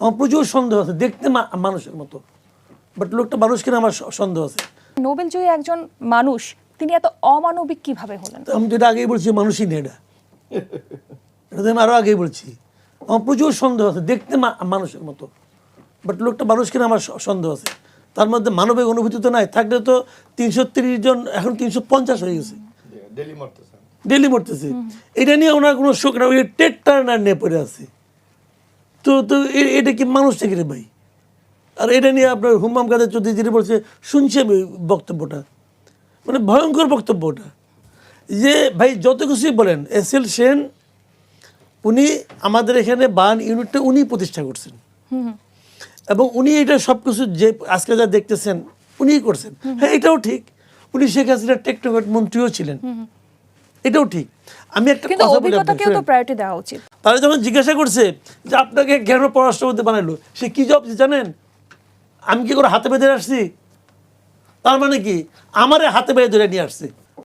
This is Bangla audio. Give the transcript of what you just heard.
আমার প্রচুর সন্দেহ আছে, দেখতে মানুষের মতো, বাট লোকটা মানুষ কিনা আমার সন্দেহ আছে। নোবেলজয়ী একজন মানুষ, তিনি এত অমানবিক কিভাবে হলেন? আমি তো এটা আগেই বলছি, মানুষই নেই এটা, এটা তো আমি আরও আগেই বলছি। আমার প্রচুর সন্দেহ আছে, দেখতে মানুষের মতো, বাট লোকটা মানুষ কিনা আমার সন্দেহ আছে। তার মধ্যে মানবিক অনুভূতি তো নাই, থাকলে তো 330 জন, এখন 350 হয়ে গেছে, ডেলি মরতেছে। এটা নিয়ে ওনার কোনো শোক না, ওই টেট টার্নার নিয়ে পড়ে আছে। তো তো এটা কি মানুষ থেকে রে ভাই? আর এটা নিয়ে আপনার হুমাম কাদের চৌধুরী যেটা বলছে, শুনছি আমি বক্তব্যটা, মানে ভয়ঙ্কর বক্তব্যটা, যে ভাই যত কিছুই বলেন, এস.এল. সেন উনি আমাদের এখানে বার্ন ইউনিটটা উনি প্রতিষ্ঠা করছেন, এবং উনি এটা সব কিছু যে আজকে যা দেখতেছেন উনিই করছেন। হ্যাঁ, এটাও ঠিক, উনি শেখ হাসিনার টেকনোক্র্যাট মন্ত্রীও ছিলেন, এটাও ঠিক। আমি একটা কিন্তু কথা বলি, অভিজ্ঞতাকেও তো প্রায়োরিটি দেওয়া উচিত। তারা যখন জিজ্ঞাসা করছে যে আপনাকে কেন পররাষ্ট্রমন্ত্রী বানাইলো, সে কি জবাব জানেন? আমি কি করে হাতে বেঁধে আসছি? তার মানে কি আমারে হাতে বেঁধে ধরে নিয়ে আসছে।